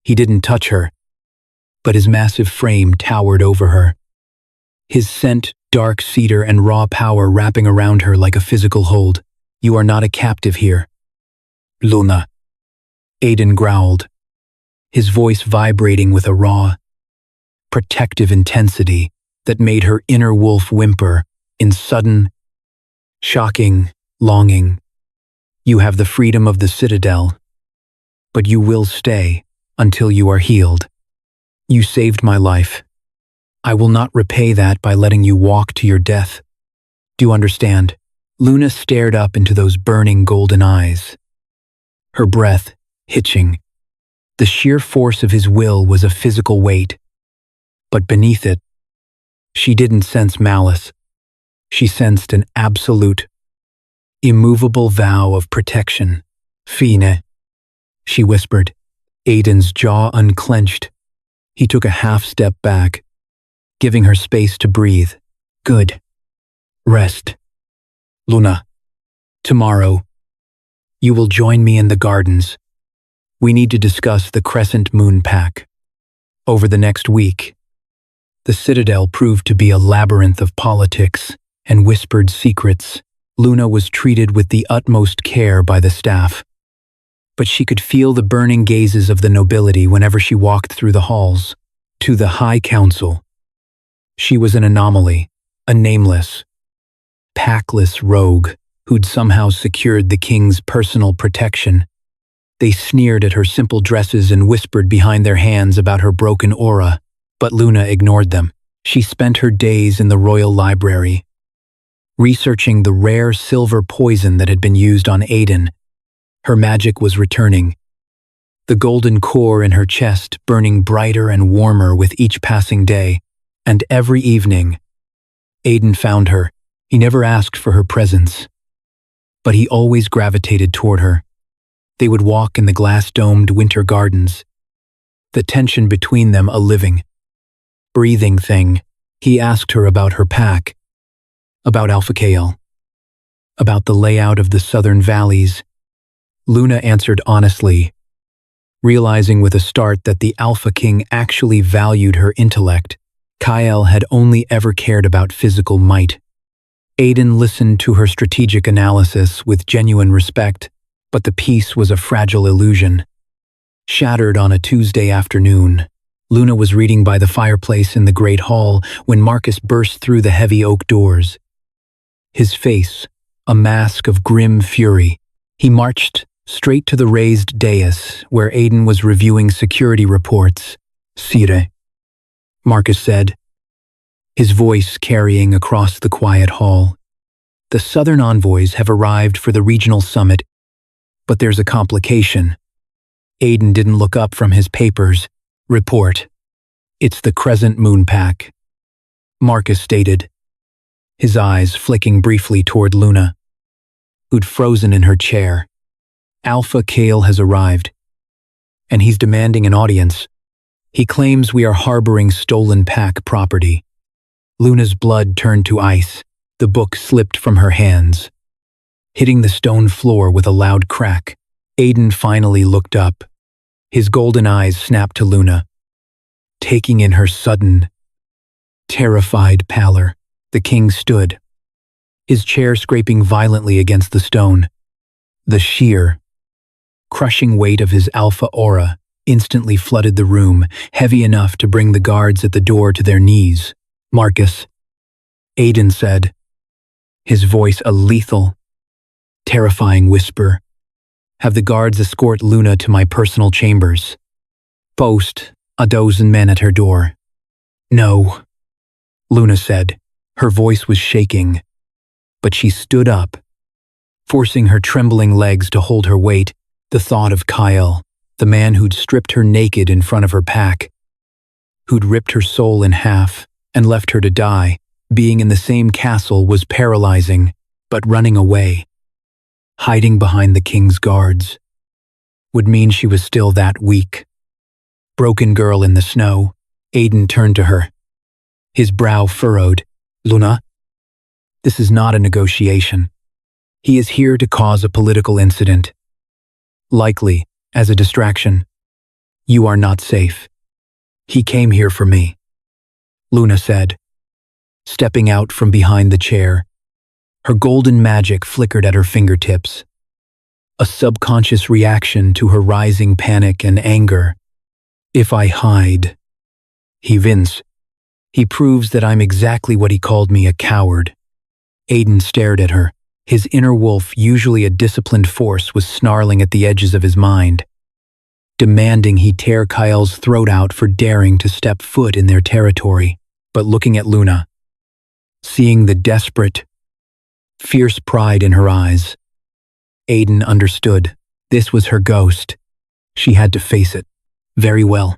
He didn't touch her, but his massive frame towered over her, his scent, dark cedar and raw power wrapping around her like a physical hold. You are not a captive here, Luna, Aiden growled, his voice vibrating with a raw, protective intensity that made her inner wolf whimper in sudden, shocking longing. You have the freedom of the Citadel, but you will stay until you are healed. You saved my life. I will not repay that by letting you walk to your death. Do you understand? Luna stared up into those burning golden eyes, her breath hitching. The sheer force of his will was a physical weight, but beneath it, she didn't sense malice. She sensed an absolute, immovable vow of protection. Fine, she whispered. Aiden's jaw unclenched. He took a half-step back, giving her space to breathe. Good. Rest. Luna, tomorrow, you will join me in the gardens. We need to discuss the Crescent Moon Pact. Over the next week, the Citadel proved to be a labyrinth of politics and whispered secrets. Luna was treated with the utmost care by the staff, but she could feel the burning gazes of the nobility whenever she walked through the halls. To the High Council, she was an anomaly, a nameless, packless rogue who'd somehow secured the king's personal protection. They sneered at her simple dresses and whispered behind their hands about her broken aura, but Luna ignored them. She spent her days in the royal library, researching the rare silver poison that had been used on Aiden. Her magic was returning, the golden core in her chest burning brighter and warmer with each passing day. And every evening, Aiden found her. He never asked for her presence, but he always gravitated toward her. They would walk in the glass-domed winter gardens, the tension between them a living, breathing thing. He asked her about her pack, about Alpha Kale, about the layout of the southern valleys. Luna answered honestly, realizing with a start that the Alpha King actually valued her intellect. Kyle had only ever cared about physical might. Aiden listened to her strategic analysis with genuine respect, but the peace was a fragile illusion. Shattered on a Tuesday afternoon, Luna was reading by the fireplace in the great hall when Marcus burst through the heavy oak doors. His face, a mask of grim fury, he marched straight to the raised dais where Aiden was reviewing security reports. "Sire," Marcus said, his voice carrying across the quiet hall. "The Southern envoys have arrived for the regional summit, but there's a complication." Aiden didn't look up from his papers. "Report. It's the Crescent Moon Pack," Marcus stated, his eyes flicking briefly toward Luna, who'd frozen in her chair. "Alpha Kale has arrived, and he's demanding an audience. He claims we are harboring stolen pack property." Luna's blood turned to ice. The book slipped from her hands, hitting the stone floor with a loud crack. Aiden finally looked up. His golden eyes snapped to Luna, taking in her sudden, terrified pallor. The king stood, his chair scraping violently against the stone. The sheer, crushing weight of his alpha aura instantly flooded the room, heavy enough to bring the guards at the door to their knees. "Marcus," Aiden said, his voice a lethal, terrifying whisper. "Have the guards escort Luna to my personal chambers. Post a dozen men at her door." "No," Luna said. Her voice was shaking, but she stood up, forcing her trembling legs to hold her weight. The thought of Kyle, the man who'd stripped her naked in front of her pack, who'd ripped her soul in half and left her to die, being in the same castle was paralyzing, but running away, hiding behind the king's guards, would mean she was still that weak. Broken girl in the snow, Aiden turned to her, his brow furrowed. "Luna, this is not a negotiation. He is here to cause a political incident. Likely, as a distraction. You are not safe. He came here for me," Luna said, stepping out from behind the chair. Her golden magic flickered at her fingertips, a subconscious reaction to her rising panic and anger. "If I hide, he wins. He proves that I'm exactly what he called me, a coward." Aiden stared at her. His inner wolf, usually a disciplined force, was snarling at the edges of his mind, demanding he tear Kyle's throat out for daring to step foot in their territory. But looking at Luna, seeing the desperate, fierce pride in her eyes, Aiden understood. This was her ghost. She had to face it. "Very well,"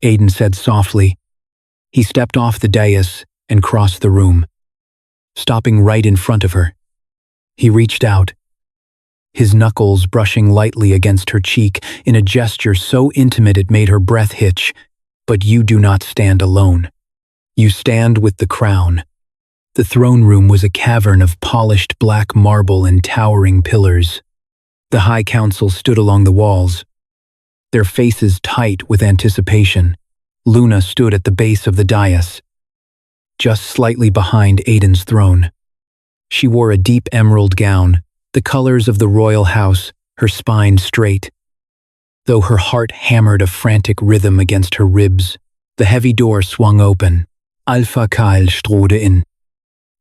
Aiden said softly. He stepped off the dais and crossed the room, stopping right in front of her. He reached out, his knuckles brushing lightly against her cheek in a gesture so intimate it made her breath hitch. "But you do not stand alone. You stand with the crown." The throne room was a cavern of polished black marble and towering pillars. The High Council stood along the walls, their faces tight with anticipation. Luna stood at the base of the dais, just slightly behind Aiden's throne. She wore a deep emerald gown, the colors of the royal house, her spine straight, though her heart hammered a frantic rhythm against her ribs. The heavy door swung open. Alpha Kyle strode in.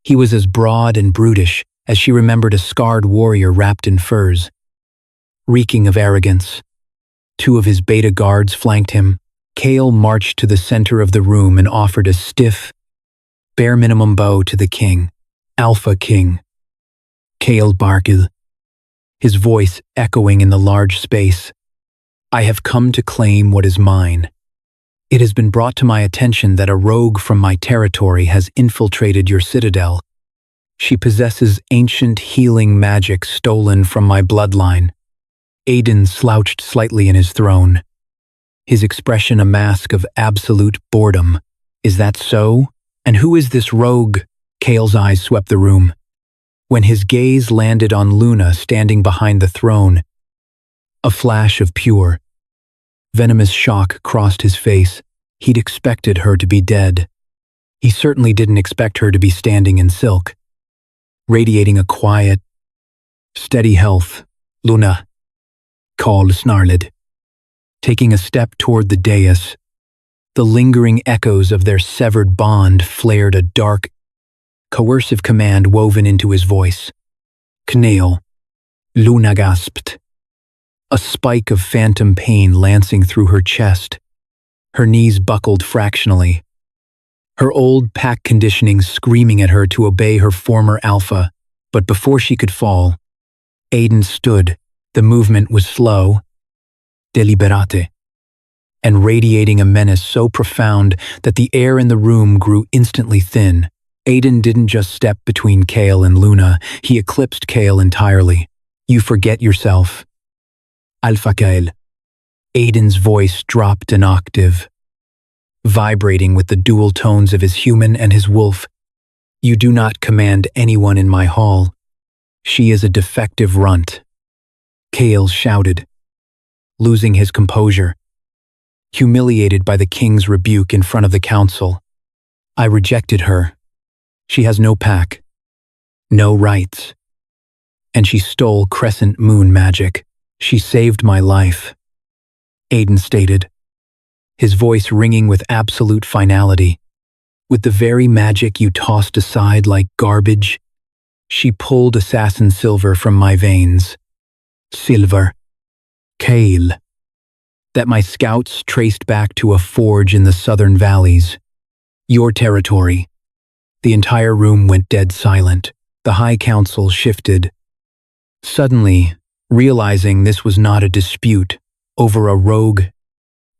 He was as broad and brutish as she remembered a scarred warrior wrapped in furs, reeking of arrogance. Two of his beta guards flanked him. Kale marched to the center of the room and offered a stiff, bare minimum bow to the king. "Alpha King." Kale barked, his voice echoing in the large space. "I have come to claim what is mine. It has been brought to my attention that a rogue from my territory has infiltrated your citadel. She possesses ancient healing magic stolen from my bloodline. Aiden slouched slightly in his throne, his expression a mask of absolute boredom. Is that so? And who is this rogue? Kale's eyes swept the room. When his gaze landed on Luna standing behind the throne, a flash of pure, venomous shock crossed his face. He'd expected her to be dead. He certainly didn't expect her to be standing in silk, radiating a quiet, steady health. Luna, called snarled. Taking a step toward the dais, the lingering echoes of their severed bond flared, a dark, coercive command woven into his voice. Kneel. Luna gasped, a spike of phantom pain lancing through her chest. Her knees buckled fractionally, her old pack conditioning screaming at her to obey her former alpha. But before she could fall, Aiden stood. The movement was slow, deliberate, and radiating a menace so profound that the air in the room grew instantly thin. Aiden didn't just step between Kale and Luna, he eclipsed Kale entirely. You forget yourself. Alpha Kale. Aiden's voice dropped an octave, vibrating with the dual tones of his human and his wolf. You do not command anyone in my hall. She is a defective runt. Kale shouted, losing his composure, humiliated by the king's rebuke in front of the council. I rejected her. She has no pack, no rights. And she stole crescent moon magic. She saved my life, Aiden stated, his voice ringing with absolute finality. With the very magic you tossed aside like garbage, she pulled assassin silver from my veins. Silver. Kale. That my scouts traced back to a forge in the southern valleys. Your territory. The entire room went dead silent. The High Council shifted. Suddenly, realizing this was not a dispute over a rogue,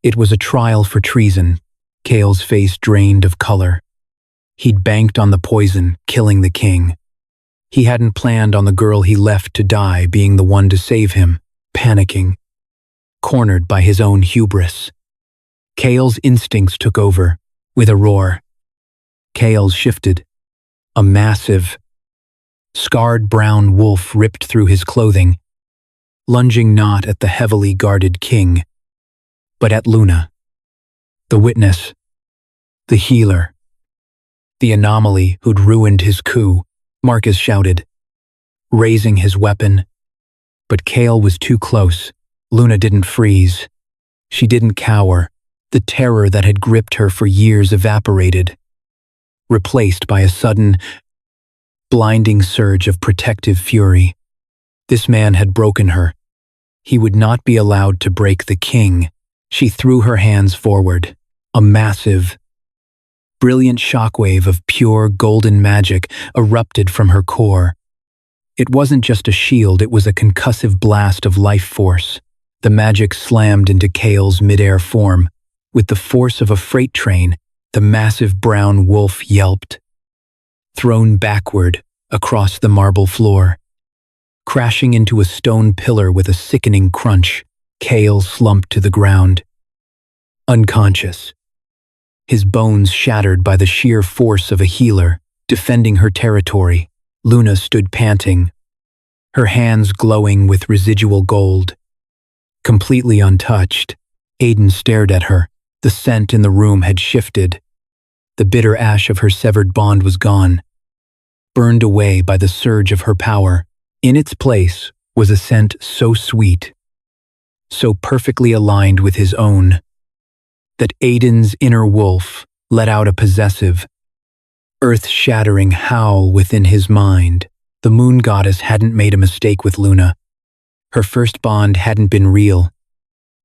it was a trial for treason. Kale's face drained of color. He'd banked on the poison, killing the king. He hadn't planned on the girl he left to die being the one to save him, panicking, cornered by his own hubris. Kale's instincts took over. With a roar, Kale shifted. A massive, scarred brown wolf ripped through his clothing, lunging not at the heavily guarded king, but at Luna, the witness, the healer, the anomaly who'd ruined his coup. Marcus shouted, raising his weapon. But Kale was too close. Luna didn't freeze. She didn't cower. The terror that had gripped her for years evaporated, replaced by a sudden, blinding surge of protective fury. This man had broken her. He would not be allowed to break the king. She threw her hands forward. A massive, brilliant shockwave of pure golden magic erupted from her core. It wasn't just a shield, it was a concussive blast of life force. The magic slammed into Kale's midair form. With the force of a freight train, the massive brown wolf yelped, thrown backward across the marble floor. Crashing into a stone pillar with a sickening crunch, Kale slumped to the ground, unconscious, his bones shattered by the sheer force of a healer defending her territory. Luna stood panting, her hands glowing with residual gold. Completely untouched, Aiden stared at her. The scent in the room had shifted. The bitter ash of her severed bond was gone, burned away by the surge of her power. In its place was a scent so sweet, so perfectly aligned with his own, that Aiden's inner wolf let out a possessive, earth-shattering howl within his mind. The moon goddess hadn't made a mistake with Luna. Her first bond hadn't been real.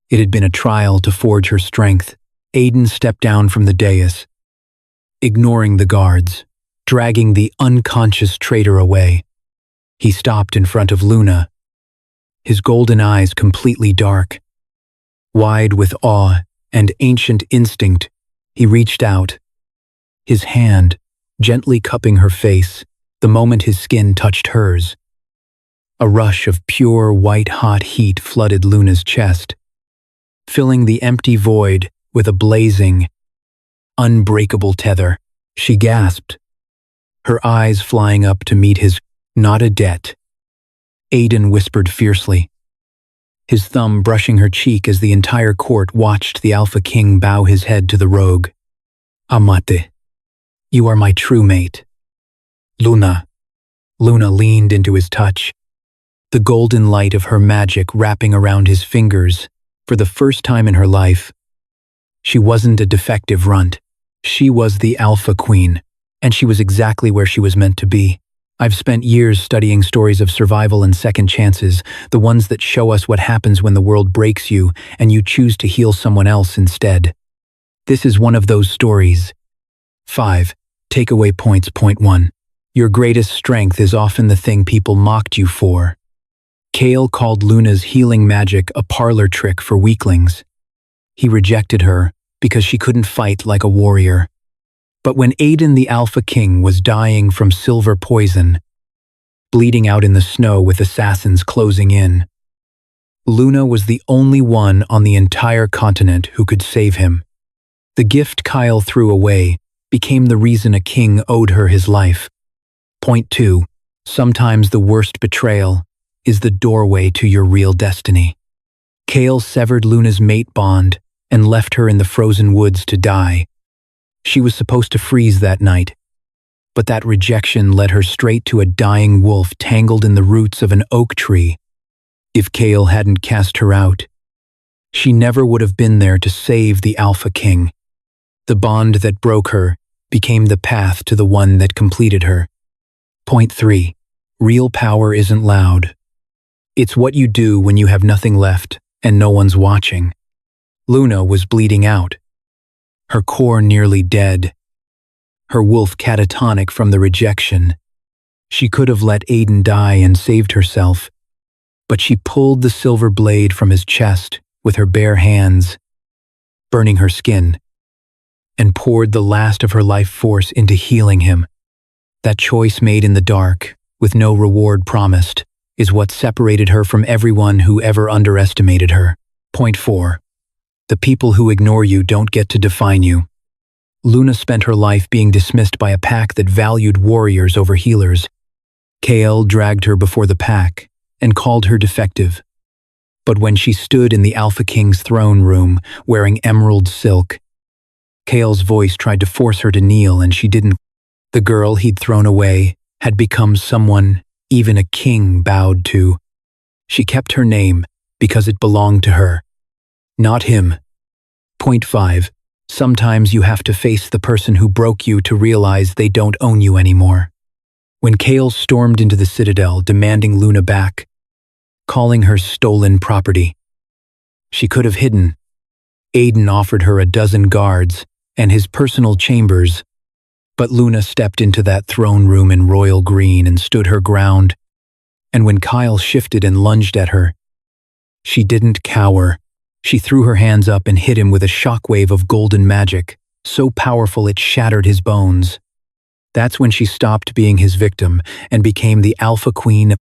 It had been a trial to forge her strength. Aiden stepped down from the dais, ignoring the guards, dragging the unconscious traitor away. He stopped in front of Luna, his golden eyes completely dark. Wide with awe and ancient instinct, he reached out, his hand gently cupping her face the moment his skin touched hers. A rush of pure white-hot heat flooded Luna's chest, filling the empty void with a blazing, unbreakable tether. She gasped, her eyes flying up to meet his "not a debt." Aiden whispered fiercely, his thumb brushing her cheek as the entire court watched the Alpha King bow his head to the rogue. "Amate, you are my true mate." "Luna." Luna leaned into his touch, the golden light of her magic wrapping around his fingers for the first time in her life. She wasn't a defective runt. She was the Alpha Queen, and she was exactly where she was meant to be. I've spent years studying stories of survival and second chances, the ones that show us what happens when the world breaks you and you choose to heal someone else instead. This is one of those stories. 5. Takeaway points. Point 1. Your greatest strength is often the thing people mocked you for. Kale called Luna's healing magic a parlor trick for weaklings. He rejected her because she couldn't fight like a warrior. But when Aiden the Alpha King was dying from silver poison, bleeding out in the snow with assassins closing in, Luna was the only one on the entire continent who could save him. The gift Kyle threw away became the reason a king owed her his life. Point 2. Sometimes the worst betrayal is the doorway to your real destiny. Kale severed Luna's mate bond and left her in the frozen woods to die. She was supposed to freeze that night, but that rejection led her straight to a dying wolf tangled in the roots of an oak tree. If Kale hadn't cast her out, she never would have been there to save the Alpha King. The bond that broke her became the path to the one that completed her. Point 3. Real power isn't loud. It's what you do when you have nothing left and no one's watching. Luna was bleeding out, her core nearly dead, her wolf catatonic from the rejection. She could have let Aiden die and saved herself, but she pulled the silver blade from his chest with her bare hands, burning her skin, and poured the last of her life force into healing him. That choice made in the dark, with no reward promised, is what separated her from everyone who ever underestimated her. Point 4. The people who ignore you don't get to define you. Luna spent her life being dismissed by a pack that valued warriors over healers. Kale dragged her before the pack and called her defective. But when she stood in the Alpha King's throne room wearing emerald silk, Kale's voice tried to force her to kneel, and she didn't. The girl he'd thrown away had become someone even a king bowed to. She kept her name because it belonged to her, not him. Point 5. Sometimes you have to face the person who broke you to realize they don't own you anymore. When Kale stormed into the citadel demanding Luna back, calling her stolen property, she could have hidden. Aiden offered her a dozen guards and his personal chambers, but Luna stepped into that throne room in royal green and stood her ground. And when Kyle shifted and lunged at her, she didn't cower. She threw her hands up and hit him with a shockwave of golden magic, so powerful it shattered his bones. That's when she stopped being his victim and became the Alpha Queen.